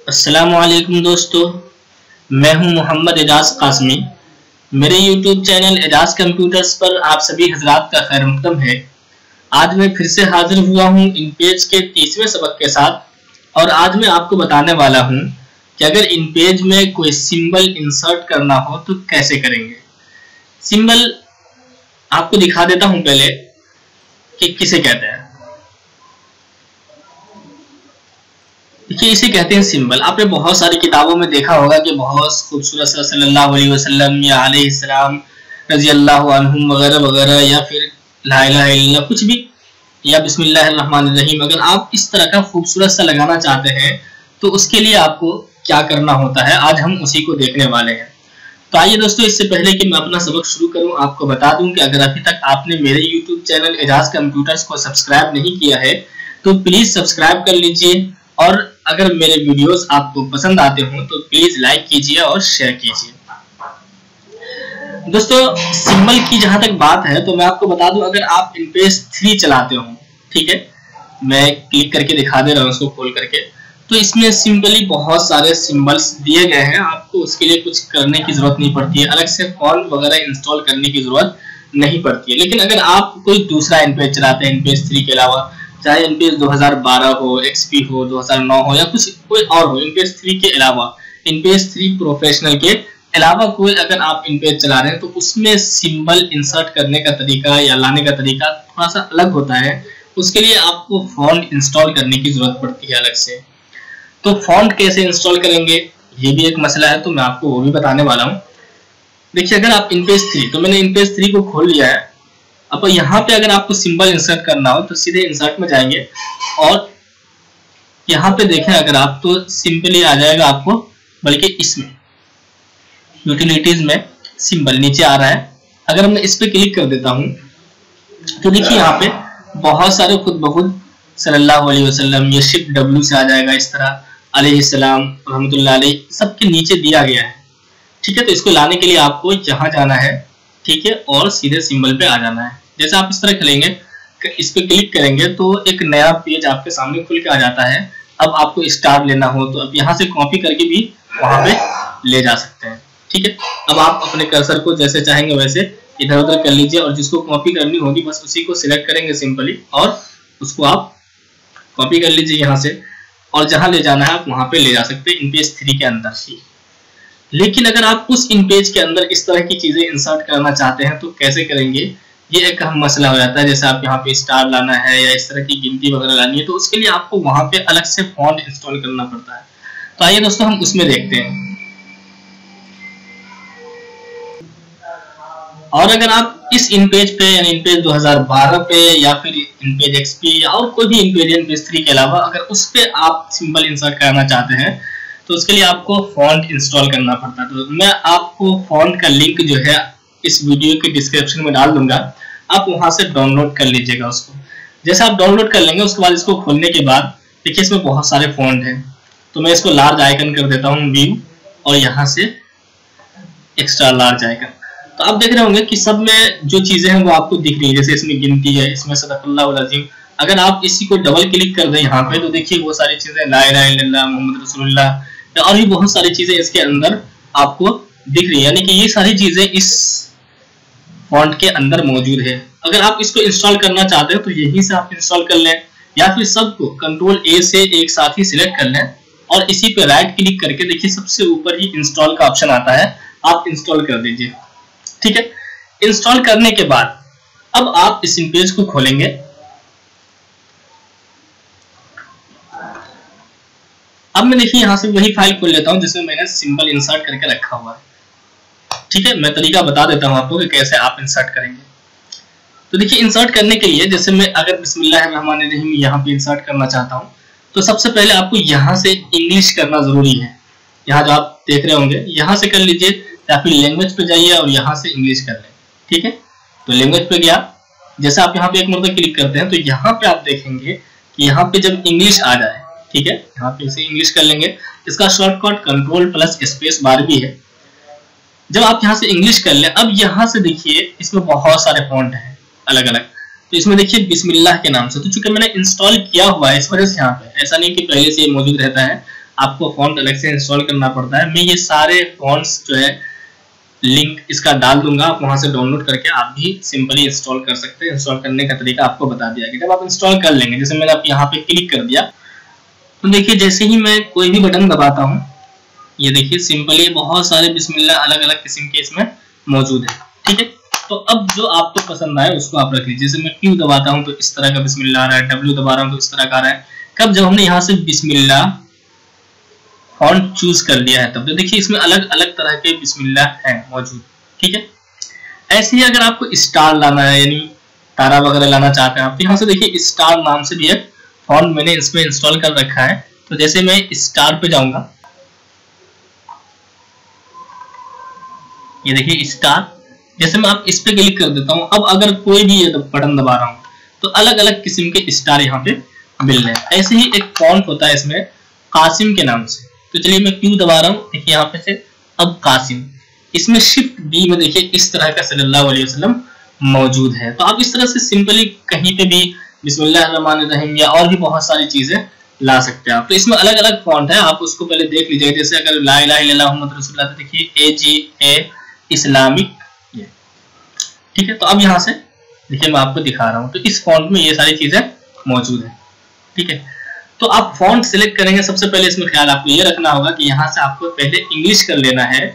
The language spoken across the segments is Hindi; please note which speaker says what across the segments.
Speaker 1: अस्सलामुअलैकुम दोस्तों, मैं हूं मोहम्मद एजाज कासमी। मेरे YouTube चैनल एजाज कंप्यूटर्स पर आप सभी हजरात का खैर मकदम है। आज मैं फिर से हाजिर हुआ हूं इनपेज के 30वें सबक के साथ और आज मैं आपको बताने वाला हूं कि अगर इनपेज में कोई सिंबल इंसर्ट करना हो तो कैसे करेंगे। सिंबल आपको दिखा देता हूं पहले कि किसे कहते हैं। देखिए, इसे कहते हैं सिंबल। आपने बहुत सारी किताबों में देखा होगा कि बहुत खूबसूरत सा सल्लल्लाहु अलैहि वसल्लम या अलैहिस्सलाम रज़ियल्लाहु अन्हुम वगैरह वगैरह या फिर ला इलाहा इल्लल्लाह कुछ भी या बिस्मिल्लाहिर्रहमानिर्रहीम, अगर आप इस तरह का खूबसूरत सा लगाना चाहते हैं तो उसके लिए आपको क्या करना होता है, आज हम उसी को देखने वाले हैं। तो आइए दोस्तों, इससे पहले कि मैं अपना सबक शुरू करूं, आपको बता दूं कि अगर अभी तक आपने मेरे YouTube चैनल एजाज कंप्यूटर्स को सब्सक्राइब नहीं किया है तो प्लीज सब्सक्राइब कर लीजिए और अगर मेरे वीडियोस आपको पसंद आते हो तो प्लीज लाइक कीजिए और शेयर कीजिए। दोस्तों, सिंबल की जहां तक बात है तो मैं आपको बता दूं, अगर आप इनपेज 3 चलाते हो, ठीक है, मैं क्लिक करके दिखा दे रहा हूं उसको खोल करके, तो इसमें सिंपली बहुत सारे सिंबल्स दिए गए हैं। आपको उसके लिए कुछ करने की जरूरत नहीं पड़ती है, अलग से फॉन्ट वगैरह इंस्टॉल करने की जरूरत नहीं पड़ती है। लेकिन अगर आप कोई दूसरा इनपेज चलाते हैं इनपेज 3 के अलावा, चाहे इनपेज 2012 हो, XP हो, 2009 हो या कुछ कोई और हो, इनपेज 3 के अलावा, इनपेज 3 प्रोफेशनल के अलावा कोई अगर आप इनपेज चला रहे हैं तो उसमें सिंबल इंसर्ट करने का तरीका या लाने का तरीका थोड़ा सा अलग होता है। उसके लिए आपको फॉन्ट इंस्टॉल करने की जरूरत पड़ती है अलग से। तो फॉन्ट कैसे इंस्टॉल करेंगे ये भी एक मसला है, तो मैं आपको वो भी बताने वाला हूँ। देखिए, अगर आप इनपेज 3, तो मैंने इनपेज 3 को खोल लिया है। अब यहाँ पे अगर आपको सिंबल इंसर्ट करना हो तो सीधे इंसर्ट में जाएंगे और यहाँ पे देखें अगर आप तो सिंपली आ जाएगा आपको, बल्कि इसमें यूटिलिटीज में सिंबल नीचे आ रहा है। अगर मैं इस पे क्लिक कर देता हूँ तो देखिए यहाँ पे बहुत सारे खुद ब खुद सल्लल्लाहु अलैहि वसल्लम या शिफ्ट W से आ जाएगा, इस तरह अलैहिस्सलाम रहमतुल्लाह अलैहि सबके नीचे दिया गया है। ठीक है, तो इसको लाने के लिए आपको यहाँ जाना है, ठीक है, और सीधे सिंबल पे आ जाना है। जैसे आप इस तरह खेलेंगे, इस पे क्लिक करेंगे तो एक नया पेज आपके सामने खुल के आ जाता है। अब आपको स्टार लेना हो तो अब यहाँ से कॉपी करके भी वहां पे ले जा सकते हैं। ठीक है, अब आप अपने कर्सर को जैसे चाहेंगे वैसे इधर उधर कर लीजिए और जिसको कॉपी करनी होगी बस उसी को सिलेक्ट करेंगे सिंपली और उसको आप कॉपी कर लीजिए यहाँ से, और जहां ले जाना है आप वहां पे ले जा सकते हैं इनपेज 3 के अंदर ही। लेकिन अगर आप उस इनपेज के अंदर इस तरह की चीजें इंसर्ट करना चाहते हैं तो कैसे करेंगे, ये एक अहम मसला हो जाता है। जैसे आप यहाँ पे स्टार लाना है या इस तरह की गिनती वगैरह लानी है तो उसके लिए आपको वहां पे अलग से फॉन्ट इंस्टॉल करना पड़ता है। तो आइए दोस्तों, हम उसमें देखते हैं। और अगर आप इस इनपेज पे यानी इनपेज 2012 पे या फिर इनपेज XP या और कोई भी इनपेज इनपेज 3 के अलावा अगर उस पे आप सिंबल इंसर्ट करना चाहते हैं तो उसके लिए आपको फॉन्ट इंस्टॉल करना पड़ता है। तो मैं आपको फॉन्ट का लिंक जो है इस वीडियो के डिस्क्रिप्शन में डाल दूंगा, आप वहां से डाउनलोड कर लीजिएगा उसको। जैसे आप डाउनलोड कर लेंगे उसके बाद इसको खोलने के बाद देखिए इसमें बहुत सारे फॉन्ट हैं, तो मैं इसको लार्ज आइकन कर देता हूँ व्यू और यहाँ से एक्स्ट्रा लार्ज आइकन। तो आप देख रहे होंगे कि सब में जो चीजें हैं वो आपको दिख रही है। जैसे इसमें गिनती है, इसमें सदक़ल्लाहुल अज़ीम। अगर आप इसी को डबल क्लिक कर दें यहाँ पे तो देखिए वो सारी चीजें, ला इलाहा इल्लल्लाह मुहम्मद रसूलुल्लाह और भी बहुत सारी चीजें इसके अंदर आपको दिख रही है। यानी कि ये सारी चीजें इस फॉन्ट के अंदर मौजूद है। अगर आप इसको इंस्टॉल करना चाहते हो तो यहीं से आप इंस्टॉल कर लें या फिर सबको कंट्रोल A से एक साथ ही सिलेक्ट कर लें और इसी पे राइट क्लिक करके देखिए सबसे ऊपर ही इंस्टॉल का ऑप्शन आता है, आप इंस्टॉल कर दीजिए। ठीक है, इंस्टॉल करने के बाद अब आप इस पेज को खोलेंगे। अब मैं देखिए यहां से वही फाइल खोल लेता हूं जिसमें मैंने सिंबल इंसर्ट करके रखा हुआ है। ठीक है, मैं तरीका बता देता हूं आपको कि कैसे आप इंसर्ट करेंगे। तो देखिए, इंसर्ट करने के लिए जैसे मैं अगर बिस्मिल्लाहिर्रहमानिर्रहीम यहाँ पे इंसर्ट करना चाहता हूं तो सबसे पहले आपको यहाँ से इंग्लिश करना जरूरी है। यहाँ जो आप देख रहे होंगे यहाँ से कर लीजिए या फिर लैंग्वेज पे जाइए और यहाँ से इंग्लिश कर लें। ठीक है, तो लैंग्वेज पे गया, जैसे आप यहाँ पे एक मरतबा क्लिक करते हैं तो यहाँ पे आप देखेंगे कि यहाँ पे जब इंग्लिश आ जाए, ठीक है, यहाँ पे इसे इंग्लिश कर लेंगे। इसका शॉर्टकट कंट्रोल+स्पेस बार भी है। जब आप यहाँ से इंग्लिश कर लें, अब यहाँ से देखिए इसमें बहुत सारे फॉन्ट हैं अलग अलग। तो इसमें देखिए बिस्मिल्लाह के नाम से, तो चूंकि मैंने इंस्टॉल किया हुआ है इस वजह से यहाँ पे, ऐसा नहीं कि पहले से ये मौजूद रहता है। आपको फॉन्ट अलग से इंस्टॉल करना पड़ता है। मैं ये सारे फॉन्ट्स जो है लिंक इसका डाल दूंगा, आप वहां से डाउनलोड करके आप भी सिंपली इंस्टॉल कर सकते हैं। इंस्टॉल करने का तरीका आपको बता दिया गया। जब आप इंस्टॉल कर लेंगे, जैसे मैंने आप यहाँ पे क्लिक कर दिया, तो देखिए जैसे ही मैं कोई भी बटन दबाता हूँ, ये देखिए सिंपली बहुत सारे बिस्मिल्लाह अलग अलग किस्म के इसमें मौजूद है। ठीक है, तो अब जो आपको पसंद आए उसको आप रख लीजिए। जैसे मैं Q दबाता हूँ तो इस तरह का बिस्मिल्लाह आ रहा है, W दबा रहा हूँ तो इस तरह का आ रहा है। कब जब हमने यहाँ से बिस्मिल्लाह फॉन्ट चूज कर लिया है तब। तो देखिए इसमें अलग अलग तरह के बिस्मिल्लाह है मौजूद। ठीक है, ऐसे ही अगर आपको स्टार लाना है, यानी तारा वगैरह लाना चाहते हैं आप, तो यहाँ से देखिए स्टार नाम से भी एक फॉन्ट मैंने इसमें इंस्टॉल कर रखा है। तो जैसे मैं स्टार पे जाऊंगा, ये देखिए स्टार, जैसे मैं आप इस पे क्लिक कर देता हूं, अब अगर कोई भी ये बटन दबा रहा हूं तो अलग अलग किस्म के स्टार यहाँ पे मिल रहे हैं। ऐसे ही एक फॉन्ट होता है इसमें कासिम के नाम से। तो चलिए मैं Q दबा रहा हूँ, देखिए यहाँ पे से अब कासिम, इसमें शिफ्ट B में देखिए इस तरह का सल्लल्लाहु अलैहि वसल्लम मौजूद है। तो आप इस तरह से सिंपली कहीं पे भी बिस्मिल्लाहिर्रहमानिर्रहीम या और भी बहुत सारी चीजें ला सकते हैं आप। तो इसमें अलग अलग फॉन्ट है, आप उसको पहले देख लीजिए। जैसे अगर ला इलाहा इल्लल्लाह मुहम्मद रसूलुल्लाह, तो देखिए AGA इस्लामिक, ठीक है। तो अब यहाँ से देखिए मैं आपको दिखा रहा हूँ, तो इस फॉन्ट में ये सारी चीजें मौजूद है। ठीक है, तो आप फॉन्ट सिलेक्ट करेंगे, सबसे पहले इसमें ख्याल आपको ये रखना होगा कि यहाँ से आपको पहले इंग्लिश कर लेना है।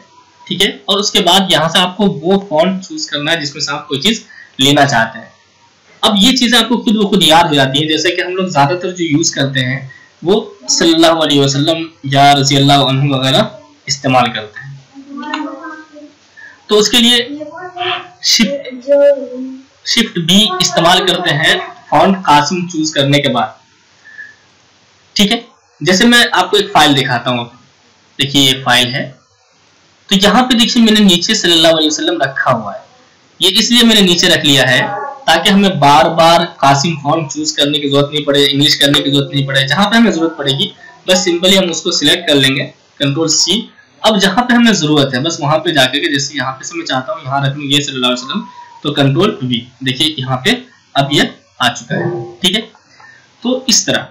Speaker 1: ठीक है, और उसके बाद यहाँ से आपको वो फॉन्ट चूज करना है जिसमें से आप कोई चीज लेना चाहते हैं। अब ये चीजें आपको खुद ब खुद याद हो जाती है। जैसे कि हम लोग ज्यादातर जो यूज करते हैं वो सल्लल्लाहु अलैहि वसल्लम या रज़ी अल्लाह अन्हु वगैरह इस्तेमाल करते हैं। तो उसके लिए शिफ्ट B इस्तेमाल करते हैं फॉन्ट कासिम चूज करने के बाद। ठीक है, जैसे मैं आपको एक फाइल दिखाता हूँ, देखिए ये फाइल है। तो यहाँ पे देखिए मैंने नीचे सल्लल्लाहु अलैहि वसल्लम रखा हुआ है। ये इसलिए मैंने नीचे रख लिया है ताकि हमें बार बार कासिम फॉन्ट चूज करने की जरूरत नहीं पड़े, इंग्लिश करने की जरूरत नहीं पड़े। जहां पे हमें जरूरत पड़ेगी बस सिंपली हम उसको सिलेक्ट कर लेंगे, Ctrl+C। अब जहां पे हमें जरूरत है बस वहां पे जाकर के, जैसे यहाँ पे से मैं चाहता हूँ यहाँ रख लूँ ये सल्लल्लाहु अलैहि वसल्लम, तो Ctrl+V, देखिए यहाँ पे अब ये आ चुका है। ठीक है, तो इस तरह।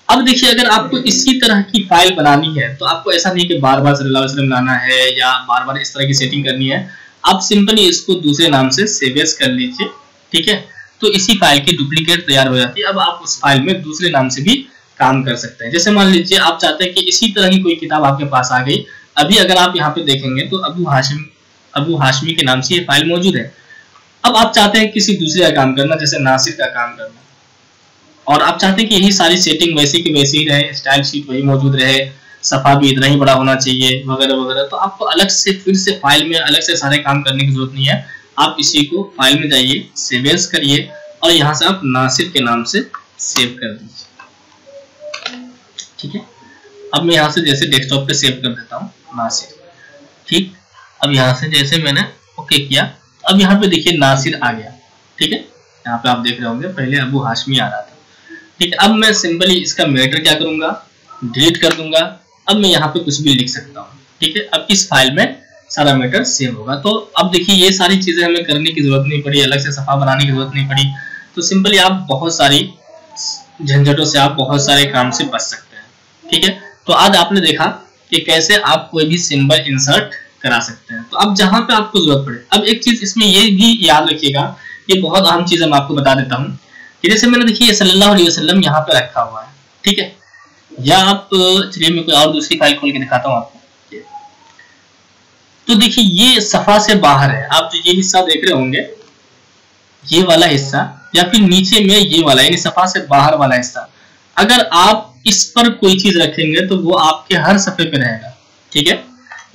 Speaker 1: अब देखिए अगर आपको इसी तरह की फाइल बनानी है तो आपको ऐसा नहीं कि बार बार सल्लल्लाहु अलैहि वसल्लम लाना है या बार बार इस तरह की सेटिंग करनी है। आप सिंपली इसको दूसरे नाम से सेव एज कर लीजिए। ठीक है, तो इसी फाइल की डुप्लीकेट तैयार हो जाती है। अब आप उस फाइल में दूसरे नाम से भी काम कर सकते हैं। जैसे मान लीजिए आप चाहते हैं कि इसी तरह की कोई किताब आपके पास आ गई। अभी अगर आप यहाँ पे देखेंगे तो अबू हाशमी के नाम से ये फाइल मौजूद है। अब आप चाहते हैं किसी दूसरे का काम करना, जैसे नासिर का काम करना, और आप चाहते हैं कि यही सारी सेटिंग वैसी की वैसी ही रहे, स्टाइल शीट वही मौजूद रहे, सफा भी इतना ही बड़ा होना चाहिए वगैरह वगैरह। तो आपको अलग से फिर से फाइल में अलग से सारे काम करने की जरूरत नहीं है। आप इसी को फाइल में जाइए, सेव एज करिए और यहाँ से आप नासिर के नाम से सेव कर दीजिए। ठीक है, अब मैं यहाँ से जैसे डेस्कटॉप पे सेव कर देता हूँ नासिर। ठीक, अब यहाँ से जैसे मैंने ओके किया, अब यहाँ पे देखिए नासिर आ गया। ठीक है, यहाँ पे आप देख रहे होंगे पहले अबू हाशमी आ रहा था। ठीक है, अब मैं सिंपली इसका मैटर क्या करूंगा, डिलीट कर दूंगा। अब मैं यहाँ पे कुछ भी लिख सकता हूँ। ठीक है, अब इस फाइल में सारा मैटर सेव होगा। तो अब देखिए ये सारी चीजें हमें करने की जरूरत नहीं पड़ी, अलग से सफा बनाने की जरूरत नहीं पड़ी। तो सिंपली आप बहुत सारी झंझटों से, आप बहुत सारे काम से बच सकते हैं। ठीक है, तो आज आपने देखा कि कैसे आप कोई भी सिंबल इंसर्ट करा सकते हैं। तो अब जहां पे आपको जरूरत पड़े, अब एक चीज इसमें ये भी याद रखिएगा, ये बहुत अहम चीज मैं आपको बता देता हूँ कि जैसे मैंने देखिए सल्लल्लाहु अलैहि वसल्लम यहाँ पे रखा हुआ है। ठीक है, या आप चलिए मैं कोई और दूसरी फाइल खोल के दिखाता हूँ आपको। तो देखिए ये सफा से बाहर है। आप जो ये हिस्सा देख रहे होंगे, ये वाला हिस्सा, या फिर नीचे में ये वाला, यानी सफा से बाहर वाला हिस्सा, अगर आप इस पर कोई चीज रखेंगे तो वो आपके हर सफे पे रहेगा। ठीक है,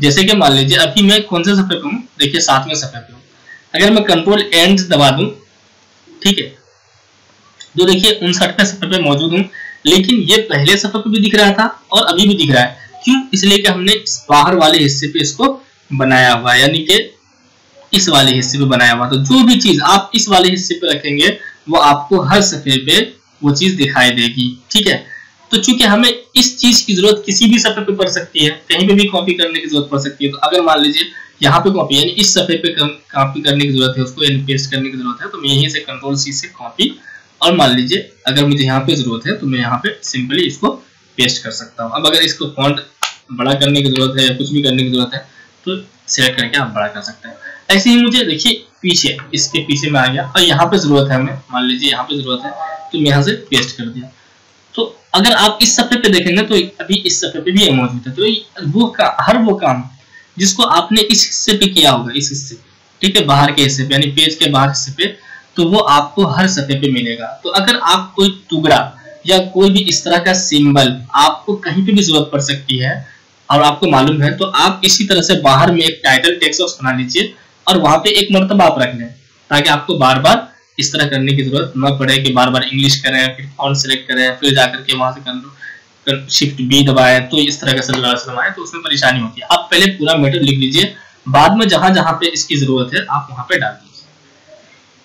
Speaker 1: जैसे कि मान लीजिए अभी मैं कौन से सफे पे हूँ, देखिए 7वें सफे पे हूँ। अगर मैं Ctrl+N दबा दूं, ठीक है, तो देखिए 59वें सफे पे मौजूद हूँ। लेकिन ये पहले सफे पे भी दिख रहा था और अभी भी दिख रहा है। क्यों? इसलिए कि हमने बाहर वाले हिस्से पे इसको बनाया हुआ है, यानी कि इस वाले हिस्से पे बनाया हुआ। तो जो भी चीज आप इस वाले हिस्से पे रखेंगे वो आपको हर सफे पे वो चीज दिखाई देगी। ठीक है, तो चूंकि हमें इस चीज की जरूरत किसी भी सफे पे पड़ सकती है, कहीं पे भी कॉपी करने की जरूरत पड़ सकती है। तो अगर मान लीजिए यहाँ पे कॉपी, यानी इस सफे पे कॉपी करने की जरूरत है, उसको पेस्ट करने की जरूरत है, तो मैं यहीं से Ctrl+C से कॉपी, और मान लीजिए अगर मुझे यहाँ पे जरूरत है तो मैं यहाँ पे सिंपली इसको पेस्ट कर सकता हूँ। अब अगर इसको फॉन्ट बड़ा करने की जरूरत है या कुछ भी करने की जरूरत है तो सिलेक्ट करके आप बड़ा कर सकते हैं। ऐसे ही मुझे देखिए पीछे, इसके पीछे में आ गया और यहाँ पे जरूरत है हमें, मान लीजिए यहाँ पे जरूरत है तो मैं यहाँ से पेस्ट कर दिया। तो अगर आप इस सफ़े पे देखेंगे तो अभी इस सफ़े पे भी ये मौजूद है। तो हर वो काम जिसको आपने इस हिस्से पे किया होगा, इस हिस्से, ठीक है, बाहर के हिस्से पे यानी पेज के बाहर हिस्से पे, तो वो आपको हर सफ़े पे मिलेगा। तो अगर आप कोई टुकड़ा या कोई भी इस तरह का सिंबल आपको कहीं पे भी जरूरत पड़ सकती है और आपको मालूम है, तो आप इसी तरह से बाहर में एक टाइटल टेक्स्ट बॉक्स बना लीजिए और वहां पे एक मर्तबा आप रख लें, ताकि आपको बार बार इस तरह करने की जरूरत न पड़े कि बार बार इंग्लिश करें, फिर फॉन्ट सेलेक्ट करें, फिर जाकर के वहां से शिफ्ट बी दबाए तो इस तरह का सलवार आए, तो उसमें परेशानी होती है। आप पहले पूरा मैटर लिख लीजिए, बाद में जहां जहां पे इसकी जरूरत है आप वहां पे डाल दीजिए।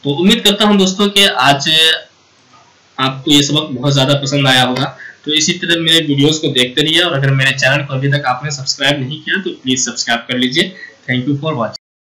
Speaker 1: तो उम्मीद करता हूं दोस्तों कि आज आपको ये सबक बहुत ज्यादा पसंद आया होगा। तो इसी तरह मेरे वीडियोस को देखते रहिए और अगर मेरे चैनल को अभी तक आपने सब्सक्राइब नहीं किया तो प्लीज सब्सक्राइब कर लीजिए। Thank you for watching.